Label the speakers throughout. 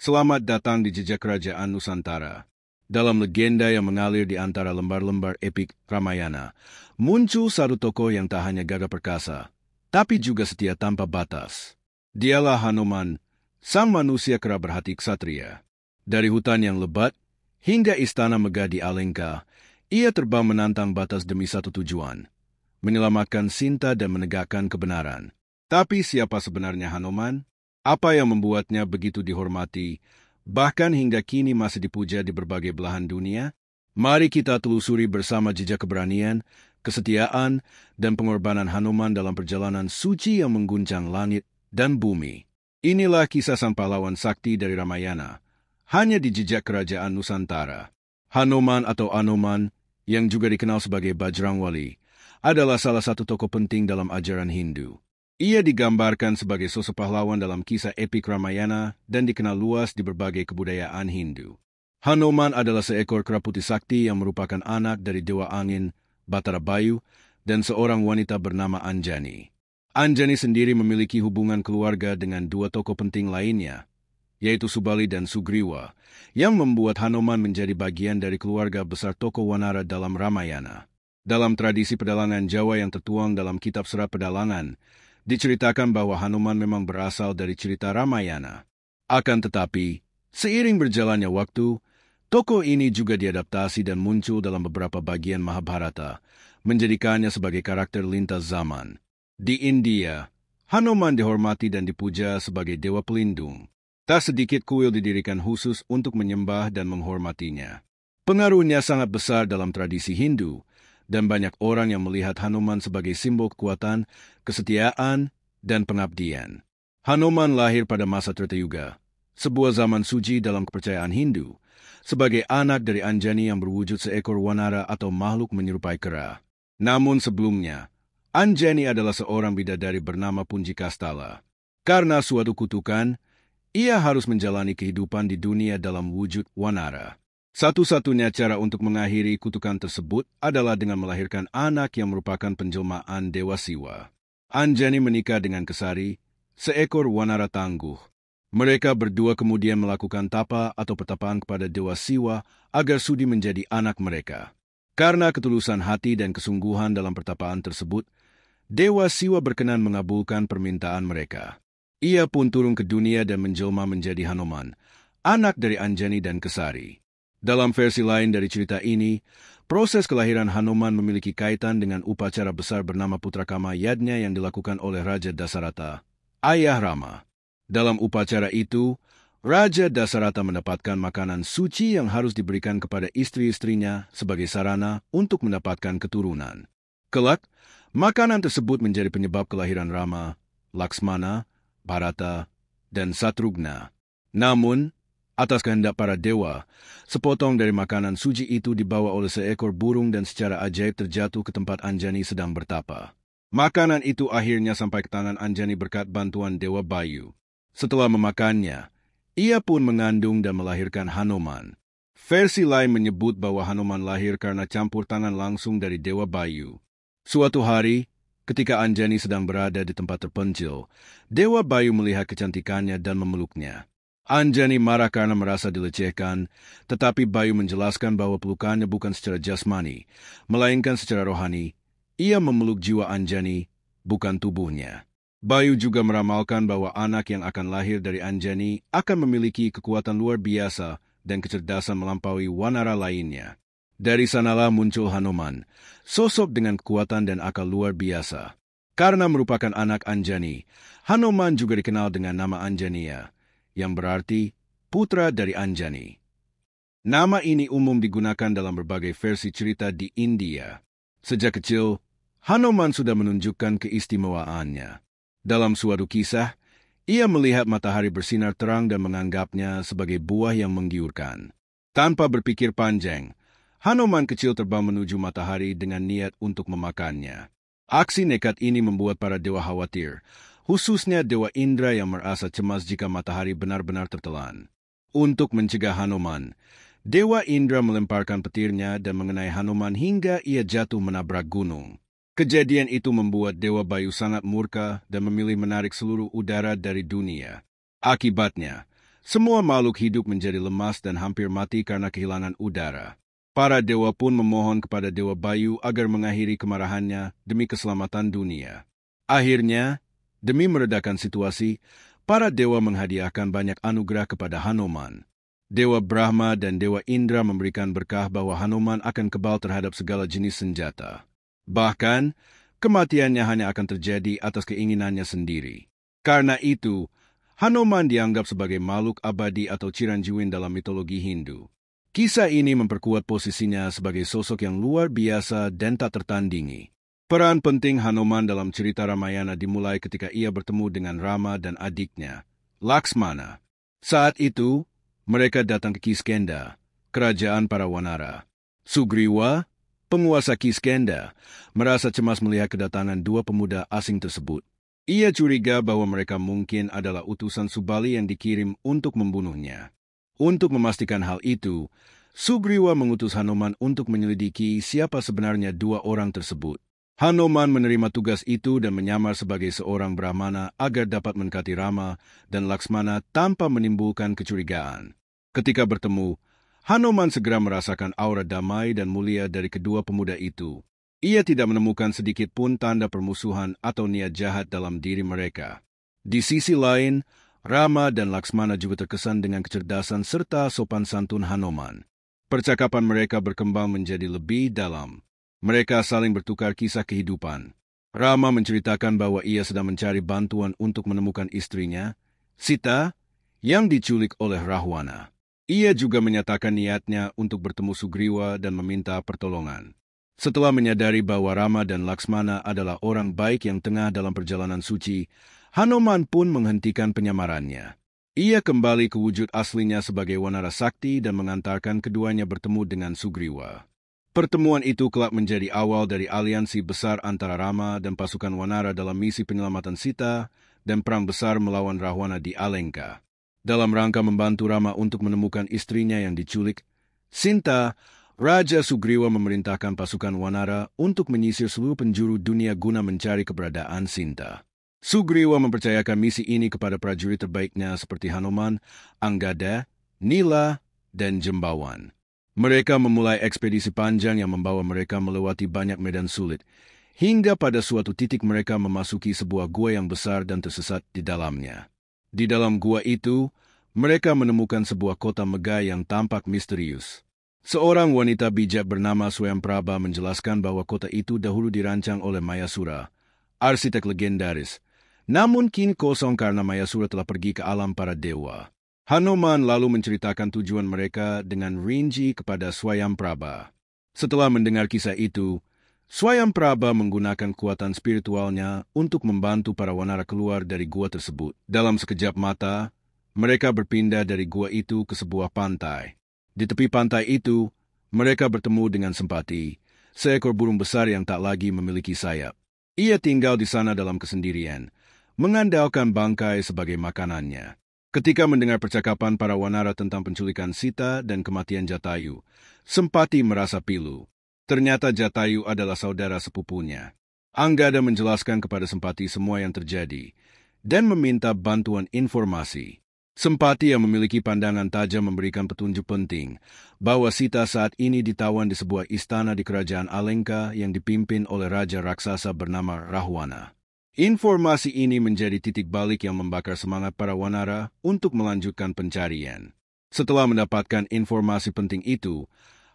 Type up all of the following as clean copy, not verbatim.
Speaker 1: Selamat datang di jejak kerajaan Nusantara. Dalam legenda yang mengalir di antara lembar-lembar epik Ramayana, muncul satu tokoh yang tak hanya gagah perkasa, tapi juga setia tanpa batas. Dialah Hanuman, sang manusia kera berhati ksatria. Dari hutan yang lebat hingga istana megah di Alengka, ia terbang menantang batas demi satu tujuan, menyelamatkan Sinta dan menegakkan kebenaran. Tapi siapa sebenarnya Hanuman? Apa yang membuatnya begitu dihormati, bahkan hingga kini masih dipuja di berbagai belahan dunia? Mari kita telusuri bersama jejak keberanian, kesetiaan, dan pengorbanan Hanuman dalam perjalanan suci yang mengguncang langit dan bumi. Inilah kisah sang pahlawan sakti dari Ramayana, hanya di jejak kerajaan Nusantara. Hanuman atau Anoman, yang juga dikenal sebagai Bajrangwali, adalah salah satu tokoh penting dalam ajaran Hindu. Ia digambarkan sebagai sosok pahlawan dalam kisah epik Ramayana dan dikenal luas di berbagai kebudayaan Hindu. Hanuman adalah seekor kera putih sakti yang merupakan anak dari Dewa Angin, Batara Bayu, dan seorang wanita bernama Anjani. Anjani sendiri memiliki hubungan keluarga dengan dua tokoh penting lainnya, yaitu Subali dan Sugriwa, yang membuat Hanuman menjadi bagian dari keluarga besar tokoh Wanara dalam Ramayana. Dalam tradisi pedalangan Jawa yang tertuang dalam kitab Serat Pedalangan, diceritakan bahwa Hanuman memang berasal dari cerita Ramayana. Akan tetapi, seiring berjalannya waktu, tokoh ini juga diadaptasi dan muncul dalam beberapa bagian Mahabharata, menjadikannya sebagai karakter lintas zaman. Di India, Hanuman dihormati dan dipuja sebagai dewa pelindung. Tak sedikit kuil didirikan khusus untuk menyembah dan menghormatinya. Pengaruhnya sangat besar dalam tradisi Hindu, dan banyak orang yang melihat Hanuman sebagai simbol kekuatan, kesetiaan, dan pengabdian. Hanuman lahir pada masa Treta Yuga, sebuah zaman suci dalam kepercayaan Hindu, sebagai anak dari Anjani yang berwujud seekor wanara atau makhluk menyerupai kera. Namun sebelumnya, Anjani adalah seorang bidadari bernama Punjikastala. Karena suatu kutukan, ia harus menjalani kehidupan di dunia dalam wujud wanara. Satu-satunya cara untuk mengakhiri kutukan tersebut adalah dengan melahirkan anak yang merupakan penjelmaan Dewa Siwa. Anjani menikah dengan Kesari, seekor wanara tangguh. Mereka berdua kemudian melakukan tapa atau pertapaan kepada Dewa Siwa agar sudi menjadi anak mereka. Karena ketulusan hati dan kesungguhan dalam pertapaan tersebut, Dewa Siwa berkenan mengabulkan permintaan mereka. Ia pun turun ke dunia dan menjelma menjadi Hanuman, anak dari Anjani dan Kesari. Dalam versi lain dari cerita ini, proses kelahiran Hanuman memiliki kaitan dengan upacara besar bernama Putrakama Yadnya yang dilakukan oleh Raja Dasarata, ayah Rama. Dalam upacara itu, Raja Dasarata mendapatkan makanan suci yang harus diberikan kepada istri-istrinya sebagai sarana untuk mendapatkan keturunan. Kelak, makanan tersebut menjadi penyebab kelahiran Rama, Laksmana, Bharata, dan Satrugna. Namun, atas kehendak para dewa, sepotong dari makanan suci itu dibawa oleh seekor burung dan secara ajaib terjatuh ke tempat Anjani sedang bertapa. Makanan itu akhirnya sampai ke tangan Anjani berkat bantuan Dewa Bayu. Setelah memakannya, ia pun mengandung dan melahirkan Hanuman. Versi lain menyebut bahwa Hanuman lahir karena campur tangan langsung dari Dewa Bayu. Suatu hari, ketika Anjani sedang berada di tempat terpencil, Dewa Bayu melihat kecantikannya dan memeluknya. Anjani marah karena merasa dilecehkan, tetapi Bayu menjelaskan bahwa pelukannya bukan secara jasmani, melainkan secara rohani. Ia memeluk jiwa Anjani, bukan tubuhnya. Bayu juga meramalkan bahwa anak yang akan lahir dari Anjani akan memiliki kekuatan luar biasa dan kecerdasan melampaui wanara lainnya. Dari sanalah muncul Hanuman, sosok dengan kekuatan dan akal luar biasa. Karena merupakan anak Anjani, Hanuman juga dikenal dengan nama Anjaniya, yang berarti putra dari Anjani. Nama ini umum digunakan dalam berbagai versi cerita di India. Sejak kecil, Hanuman sudah menunjukkan keistimewaannya. Dalam suatu kisah, ia melihat matahari bersinar terang dan menganggapnya sebagai buah yang menggiurkan. Tanpa berpikir panjang, Hanuman kecil terbang menuju matahari dengan niat untuk memakannya. Aksi nekat ini membuat para dewa khawatir, khususnya Dewa Indra yang merasa cemas jika matahari benar-benar tertelan. Untuk mencegah Hanuman, Dewa Indra melemparkan petirnya dan mengenai Hanuman hingga ia jatuh menabrak gunung. Kejadian itu membuat Dewa Bayu sangat murka dan memilih menarik seluruh udara dari dunia. Akibatnya, Semua makhluk hidup menjadi lemas dan hampir mati karena kehilangan udara. Para dewa pun memohon kepada Dewa Bayu agar mengakhiri kemarahannya demi keselamatan dunia. Akhirnya, demi meredakan situasi, para dewa menghadiahkan banyak anugerah kepada Hanuman. Dewa Brahma dan Dewa Indra memberikan berkah bahwa Hanuman akan kebal terhadap segala jenis senjata. Bahkan, kematiannya hanya akan terjadi atas keinginannya sendiri. Karena itu, Hanuman dianggap sebagai makhluk abadi atau Chiranjeevi dalam mitologi Hindu. Kisah ini memperkuat posisinya sebagai sosok yang luar biasa dan tak tertandingi. Peran penting Hanuman dalam cerita Ramayana dimulai ketika ia bertemu dengan Rama dan adiknya, Laksmana. Saat itu, mereka datang ke Kiskenda, kerajaan para Wanara. Sugriwa, penguasa Kiskenda, merasa cemas melihat kedatangan dua pemuda asing tersebut. Ia curiga bahwa mereka mungkin adalah utusan Subali yang dikirim untuk membunuhnya. Untuk memastikan hal itu, Sugriwa mengutus Hanuman untuk menyelidiki siapa sebenarnya dua orang tersebut. Hanuman menerima tugas itu dan menyamar sebagai seorang Brahmana agar dapat mendekati Rama dan Laksmana tanpa menimbulkan kecurigaan. Ketika bertemu, Hanuman segera merasakan aura damai dan mulia dari kedua pemuda itu. Ia tidak menemukan sedikit pun tanda permusuhan atau niat jahat dalam diri mereka. Di sisi lain, Rama dan Laksmana juga terkesan dengan kecerdasan serta sopan santun Hanuman. Percakapan mereka berkembang menjadi lebih dalam. Mereka saling bertukar kisah kehidupan. Rama menceritakan bahwa ia sedang mencari bantuan untuk menemukan istrinya, Sita, yang diculik oleh Rahwana. Ia juga menyatakan niatnya untuk bertemu Sugriwa dan meminta pertolongan. Setelah menyadari bahwa Rama dan Laksmana adalah orang baik yang tengah dalam perjalanan suci, Hanuman pun menghentikan penyamarannya. Ia kembali ke wujud aslinya sebagai Wanara Sakti dan mengantarkan keduanya bertemu dengan Sugriwa. Pertemuan itu kelak menjadi awal dari aliansi besar antara Rama dan pasukan Wanara dalam misi penyelamatan Sita dan perang besar melawan Rahwana di Alenka. Dalam rangka membantu Rama untuk menemukan istrinya yang diculik, Sinta, Raja Sugriwa memerintahkan pasukan Wanara untuk menyisir seluruh penjuru dunia guna mencari keberadaan Sinta. Sugriwa mempercayakan misi ini kepada prajurit terbaiknya seperti Hanuman, Anggada, Nila, dan Jembawan. Mereka memulai ekspedisi panjang yang membawa mereka melewati banyak medan sulit, hingga pada suatu titik mereka memasuki sebuah gua yang besar dan tersesat di dalamnya. Di dalam gua itu, mereka menemukan sebuah kota megah yang tampak misterius. Seorang wanita bijak bernama Swayamprabha menjelaskan bahwa kota itu dahulu dirancang oleh Mayasura, arsitek legendaris, namun kini kosong karena Mayasura telah pergi ke alam para dewa. Hanuman lalu menceritakan tujuan mereka dengan rinci kepada Swayamprabha. Setelah mendengar kisah itu, Swayamprabha menggunakan kekuatan spiritualnya untuk membantu para Wanara keluar dari gua tersebut. Dalam sekejap mata, mereka berpindah dari gua itu ke sebuah pantai. Di tepi pantai itu, mereka bertemu dengan Sempati, seekor burung besar yang tak lagi memiliki sayap. Ia tinggal di sana dalam kesendirian, mengandalkan bangkai sebagai makanannya. Ketika mendengar percakapan para Wanara tentang penculikan Sita dan kematian Jatayu, Sempati merasa pilu. Ternyata Jatayu adalah saudara sepupunya. Anggada menjelaskan kepada Sempati semua yang terjadi dan meminta bantuan informasi. Sempati yang memiliki pandangan tajam memberikan petunjuk penting bahwa Sita saat ini ditawan di sebuah istana di kerajaan Alenka yang dipimpin oleh Raja Raksasa bernama Rahwana. Informasi ini menjadi titik balik yang membakar semangat para Wanara untuk melanjutkan pencarian. Setelah mendapatkan informasi penting itu,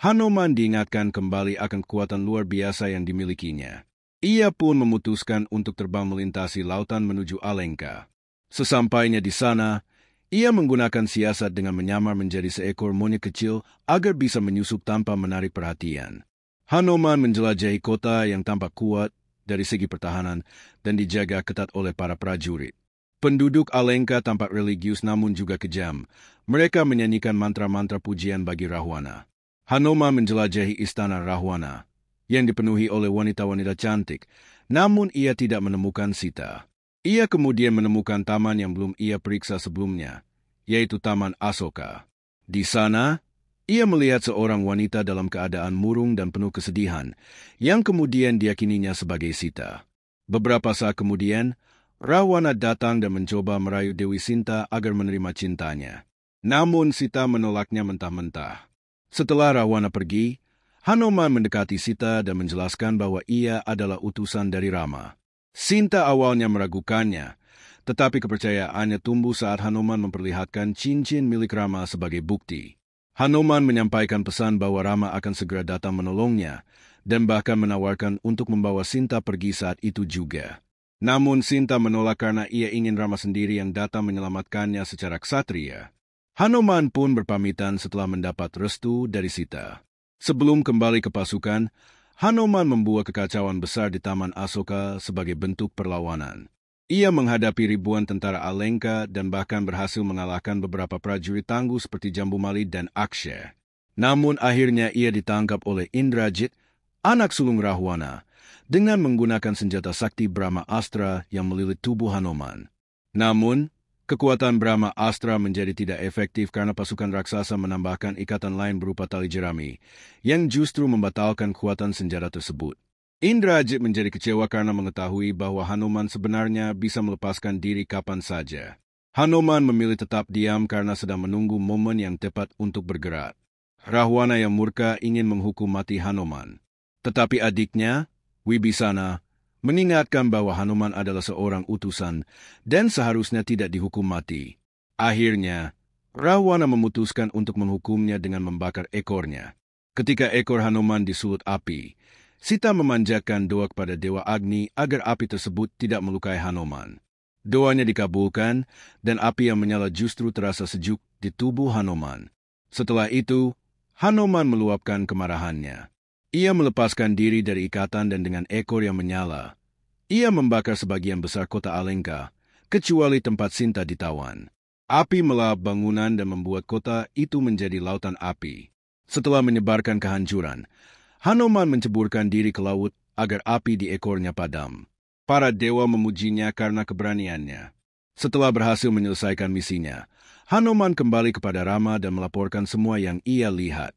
Speaker 1: Hanuman diingatkan kembali akan kekuatan luar biasa yang dimilikinya. Ia pun memutuskan untuk terbang melintasi lautan menuju Alenka. Sesampainya di sana, ia menggunakan siasat dengan menyamar menjadi seekor monyet kecil agar bisa menyusup tanpa menarik perhatian. Hanuman menjelajahi kota yang tampak kuat dari segi pertahanan dan dijaga ketat oleh para prajurit. Penduduk Alenka tampak religius namun juga kejam. Mereka menyanyikan mantra-mantra pujian bagi Rahwana. Hanuman menjelajahi istana Rahwana, yang dipenuhi oleh wanita-wanita cantik, namun ia tidak menemukan Sita. Ia kemudian menemukan taman yang belum ia periksa sebelumnya, yaitu Taman Asoka. Di sana, ia melihat seorang wanita dalam keadaan murung dan penuh kesedihan, yang kemudian diyakininya sebagai Sita. Beberapa saat kemudian, Rahwana datang dan mencoba merayu Dewi Sinta agar menerima cintanya. Namun Sita menolaknya mentah-mentah. Setelah Rahwana pergi, Hanuman mendekati Sita dan menjelaskan bahwa ia adalah utusan dari Rama. Sinta awalnya meragukannya, tetapi kepercayaannya tumbuh saat Hanuman memperlihatkan cincin milik Rama sebagai bukti. Hanuman menyampaikan pesan bahwa Rama akan segera datang menolongnya dan bahkan menawarkan untuk membawa Sinta pergi saat itu juga. Namun Sinta menolak karena ia ingin Rama sendiri yang datang menyelamatkannya secara ksatria. Hanuman pun berpamitan setelah mendapat restu dari Sita. Sebelum kembali ke pasukan, Hanuman membuat kekacauan besar di Taman Asoka sebagai bentuk perlawanan. Ia menghadapi ribuan tentara Alengka dan bahkan berhasil mengalahkan beberapa prajurit tangguh seperti Jambumali dan Aksya. Namun akhirnya ia ditangkap oleh Indrajit, anak sulung Rahwana, dengan menggunakan senjata sakti Brahma Astra yang melilit tubuh Hanuman. Namun, kekuatan Brahma Astra menjadi tidak efektif karena pasukan raksasa menambahkan ikatan lain berupa tali jerami, yang justru membatalkan kekuatan senjata tersebut. Indrajit menjadi kecewa karena mengetahui bahwa Hanuman sebenarnya bisa melepaskan diri kapan saja. Hanuman memilih tetap diam karena sedang menunggu momen yang tepat untuk bergerak. Rahwana yang murka ingin menghukum mati Hanuman. Tetapi adiknya, Wibisana, mengingatkan bahwa Hanuman adalah seorang utusan dan seharusnya tidak dihukum mati. Akhirnya, Rahwana memutuskan untuk menghukumnya dengan membakar ekornya. Ketika ekor Hanuman disulut api, Sita memanjatkan doa kepada Dewa Agni agar api tersebut tidak melukai Hanuman. Doanya dikabulkan dan api yang menyala justru terasa sejuk di tubuh Hanuman. Setelah itu, Hanuman meluapkan kemarahannya. Ia melepaskan diri dari ikatan dan dengan ekor yang menyala, ia membakar sebagian besar kota Alengka, kecuali tempat Sinta ditawan. Api melahap bangunan dan membuat kota itu menjadi lautan api. Setelah menyebarkan kehancuran, Hanuman menceburkan diri ke laut agar api di ekornya padam. Para dewa memujinya karena keberaniannya. Setelah berhasil menyelesaikan misinya, Hanuman kembali kepada Rama dan melaporkan semua yang ia lihat.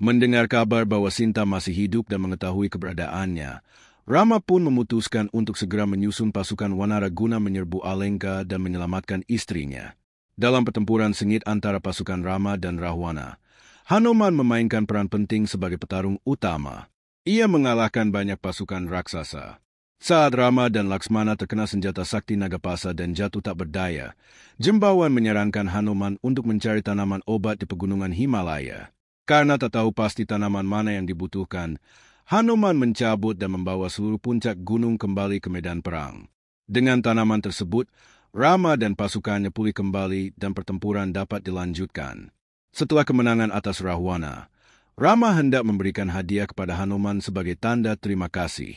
Speaker 1: Mendengar kabar bahwa Sinta masih hidup dan mengetahui keberadaannya, Rama pun memutuskan untuk segera menyusun pasukan Wanara guna menyerbu Alengka dan menyelamatkan istrinya. Dalam pertempuran sengit antara pasukan Rama dan Rahwana, Hanuman memainkan peran penting sebagai petarung utama. Ia mengalahkan banyak pasukan raksasa. Saat Rama dan Laksmana terkena senjata sakti Nagapasa dan jatuh tak berdaya, Jembawan menyarankan Hanuman untuk mencari tanaman obat di pegunungan Himalaya. Karena tak tahu pasti tanaman mana yang dibutuhkan, Hanuman mencabut dan membawa seluruh puncak gunung kembali ke medan perang. Dengan tanaman tersebut, Rama dan pasukannya pulih kembali dan pertempuran dapat dilanjutkan. Setelah kemenangan atas Rahwana, Rama hendak memberikan hadiah kepada Hanuman sebagai tanda terima kasih.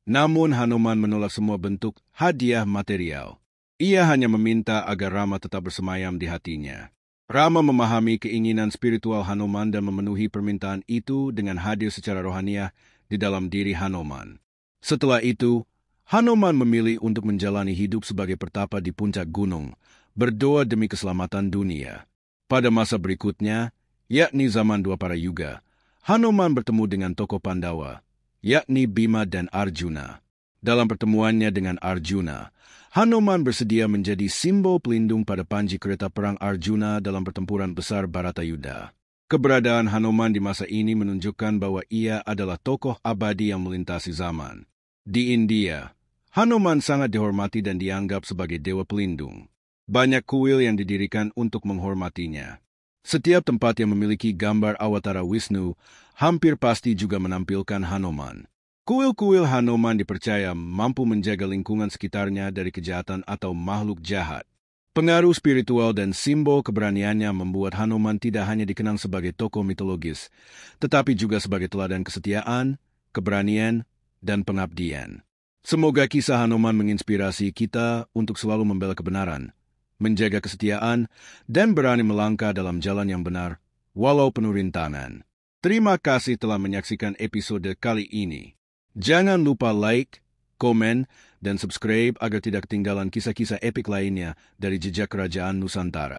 Speaker 1: Namun Hanuman menolak semua bentuk hadiah material. Ia hanya meminta agar Rama tetap bersemayam di hatinya. Rama memahami keinginan spiritual Hanuman dan memenuhi permintaan itu dengan hadir secara rohaniah di dalam diri Hanuman. Setelah itu, Hanuman memilih untuk menjalani hidup sebagai pertapa di puncak gunung, berdoa demi keselamatan dunia. Pada masa berikutnya, yakni zaman Dwapara Yuga, Hanuman bertemu dengan tokoh Pandawa, yakni Bima dan Arjuna. Dalam pertemuannya dengan Arjuna, Hanuman bersedia menjadi simbol pelindung pada panji kereta perang Arjuna dalam pertempuran besar Bharatayuddha. Keberadaan Hanuman di masa ini menunjukkan bahwa ia adalah tokoh abadi yang melintasi zaman. Di India, Hanuman sangat dihormati dan dianggap sebagai dewa pelindung. Banyak kuil yang didirikan untuk menghormatinya. Setiap tempat yang memiliki gambar Awatara Wisnu hampir pasti juga menampilkan Hanuman. Kuil-kuil Hanuman dipercaya mampu menjaga lingkungan sekitarnya dari kejahatan atau makhluk jahat. Pengaruh spiritual dan simbol keberaniannya membuat Hanuman tidak hanya dikenang sebagai tokoh mitologis, tetapi juga sebagai teladan kesetiaan, keberanian, dan pengabdian. Semoga kisah Hanuman menginspirasi kita untuk selalu membela kebenaran, menjaga kesetiaan, dan berani melangkah dalam jalan yang benar, walau penuh rintangan. Terima kasih telah menyaksikan episode kali ini. Jangan lupa like, komen, dan subscribe agar tidak ketinggalan kisah-kisah epik lainnya dari jejak kerajaan Nusantara.